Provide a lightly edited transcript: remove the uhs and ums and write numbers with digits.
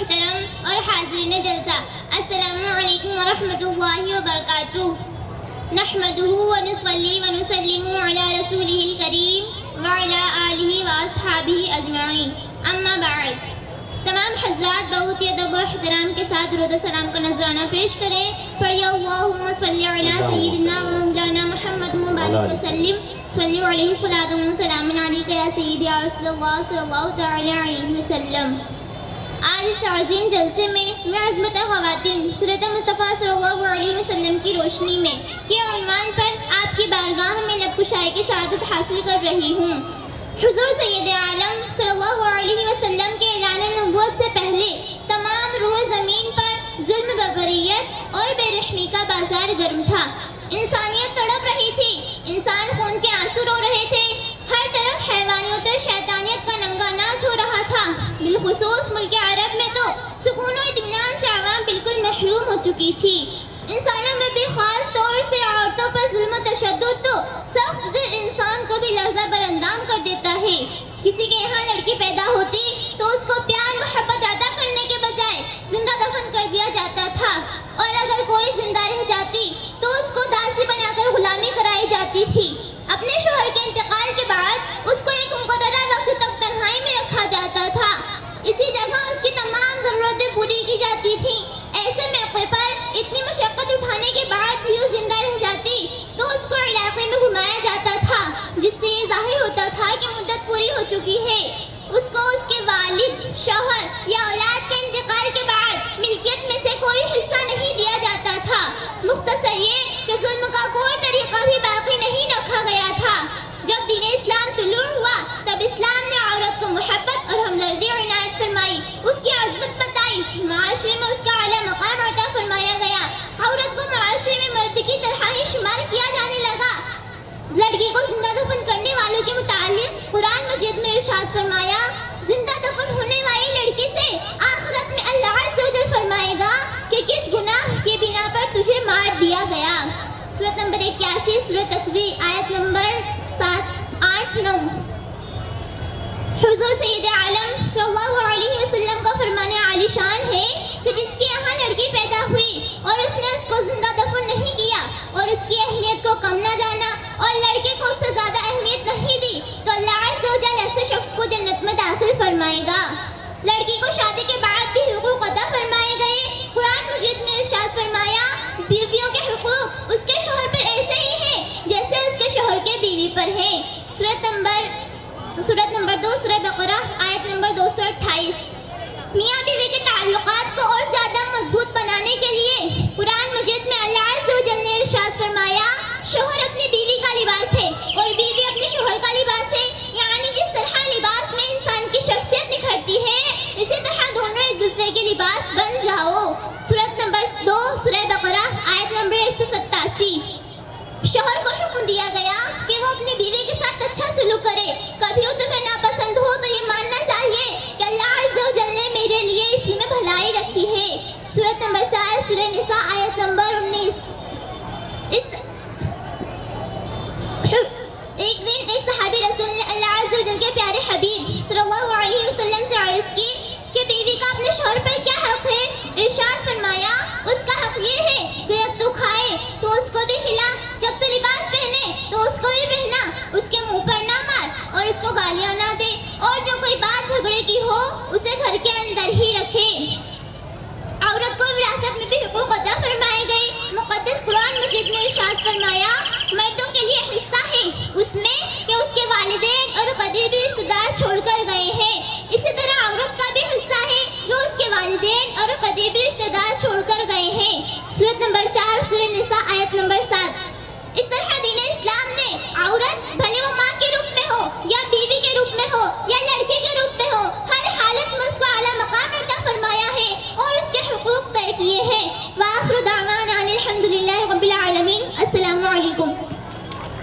محترم اور حاضرین جلسہ، السلام علیکم ورحمۃ اللہ وبرکاتہ۔ نحمده ونصلي ونسلم على رسوله الكريم وعلى آلہ واصحابہ اجمعین، اما بعد۔ تمام حضرات بہت ہی ادب و احترام کے ساتھ درود و سلام کا نذرانہ پیش کریں۔ پڑھیے اللہم صلی علی سیدنا و مولانا محمد مبارک وسلم، صلی علیہ صلاۃ و سلام علیک یا سیدی یا رسول اللہ صلی اللہ تعالی علیہ وسلم۔ آج اس عظیم جلسے میں عظمت خواتین سیرت مصطفیٰ صلی اللہ علیہ وسلم کی روشنی میں کے عنوان پر آپ کی بارگاہ میں لب کشائی کی سعادت حاصل کر رہی ہوں۔ حضور سید عالم صلی اللہ علیہ وسلم کے اعلان نبوت سے پہلے تمام روح زمین پر ظلم بربریت اور بے رحمی کا بازار گرم تھا۔ انسانیت تڑپ رہی تھی، انسان خون کے آنسو رو رہے تھے، ہر طرف حیوانیت اور شیطانیت کا ننگا ناچ ہو رہا تھا۔ بالخصوص ملک عرب میں تو سکون و اطمینان سے عوام بالکل محروم ہو چکی تھی۔ انسانوں میں بھی خاص طور سے عورتوں پر ظلم و تشدد تو سخت دل انسان کو بھی لرزہ بر اندام کر دیتا ہے۔ کسی کے یہاں لڑکی پیدا ہوتی تو اس کو پیار محبت عطا کرنے کے بجائے زندہ دفن کر دیا جاتا تھا، اور اگر کوئی زندہ رہ جاتی تو اس کو داسی بنا کر غلامی کرائی جاتی تھی۔ اپنے شوہر کے انتقال کے بعد اس کو ایک مقررہ وقت تک تنہائی میں رکھا جاتا تھا، اسی جگہ اس کی تمام ضرورتیں پوری کی جاتی تھیں۔ ایسے موقع پر اتنی مشقت اٹھانے کے بعد بھی وہ زندہ رہ جاتی تو اس کو علاقے میں گھمایا جاتا تھا، جس سے یہ ظاہر ہوتا تھا کہ مدت پوری ہو چکی ہے۔ اس کو اس کے والد، شوہر یا اولاد کے انتقال کے بعد ملکیت میں سے کوئی حصہ نہیں دیا جاتا تھا۔ مختصر یہ کہ ظلم کا کوئی طریقہ بھی باقی نہیں رکھا گیا تھا۔ جب دین اسلام طلوع ہوا تب اسلام نے عورت کو محبت اور ہمدردی اور عنایت فرمائی، اس کی عظمت بتائی، معاشرے میں اس کا اعلیٰ مقام عطا فرمایا گیا۔ عورت کو معاشرے میں مرد کی طرح ہی شمار کیا جانے لگا۔ لڑکی کو زندہ دفن کرنے والوں کے متعلق قرآن مجید میں ارشاد فرمایا، زندہ دفن ہونے والی لڑکی سے آخرت میں اللہ عز و جل فرمائے گا کہ کس گناہ کی بنا پر تجھے مار دیا گیا۔ سورۃ نمبر 81 سورۃ تکویر آیت نمبر 7-8-9۔ حضور سید عالم صلی اللہ علیہ وسلم کا فرمان عالی شان ہے کہ جس کے یہاں لڑکی پیدا ہوئی اور اس نے اس کو زندہ دفن نہیں کیا اور اس کی اہمیت کو کم نہ جانا اور لڑکے کو اس سے زیادہ اہمیت نہیں دی تو اللہ عز و جل ایسے شخص کو جنت میں داخل فرمائے گا۔ لڑکی کو شادی کے بعد بھی حقوق عطا فرمائے گئے۔ قرآن مجید میں ارشاد فرمایا، بیویوں کے حقوق اس کے شوہر پر ایسے ہی ہیں جیسے اس کے شوہر کے بیوی پر ہیں۔ سورۃ نمبر 2 سورہ بقرہ آیت نمبر 228۔ میاں بیوی کے تعلقات کو اور زیادہ مضبوط بنانے کے لیے قرآن مجید میں اللہ عز و جل نے ارشاد فرمایا، شوہر اپنی بیوی کا لباس ہے اور بیوی اپنے شوہر کا لباس ہے، یعنی جس طرح لباس میں انسان کی شخصیت نکھرتی ہے اسی طرح دونوں ایک دوسرے کے لباس بن جاؤ۔ سورۃ نمبر 2 سورہ بقرہ آیت نمبر 187۔ شوہر کو حکم دیا گیا کہ وہ اپنی بیوی کے ساتھ اچھا سلوک کرے۔ کبھی وہ تمہیں ناپسند ہو تو یہ ماننا چاہیے کہ اللہ عز و جل نے میرے لیے اسی میں بھلائی رکھی ہے۔ سورۃ نمبر 4 سورہ نساء آیت نمبر 19۔ ایک دن ایک صحابی رسول نے اللہ عز و جل کے پیارے حبیب صلی اللہ علیہ وسلم سے عرض کی کہ بیوی کا اپنے شوہر پر کیا حق ہے؟ ارشاد فرمایا، اس کا حق یہ ہے کہ جب تو کھائے تو اس کو بھی کھلا، جب تو لباس پہنے تو اس کو بھی پہنا، اس کے منہ پر نہ مار اور اس کو گالیاں نہ دے، اور جو کوئی بات جھگڑے کی ہو اسے گھر کے اندر ہی رکھے۔ عورت کو وراثت میں بھی حقوق عطا فرمائے گئے۔ مقدس قرآن مجید میں ارشاد فرمایا، مردوں کے لیے حصہ ہے اس میں کہ اس کے والدین اور قریبی رشتہ دار چھوڑ کر گئے ہیں، اسی طرح عورت کا بھی حصہ ہے جو اس کے والدین اور قریبی رشتہ دار چھوڑ کر گئے ہیں۔ سورۃ نمبر 4 سورہ نساء آیت نمبر 7۔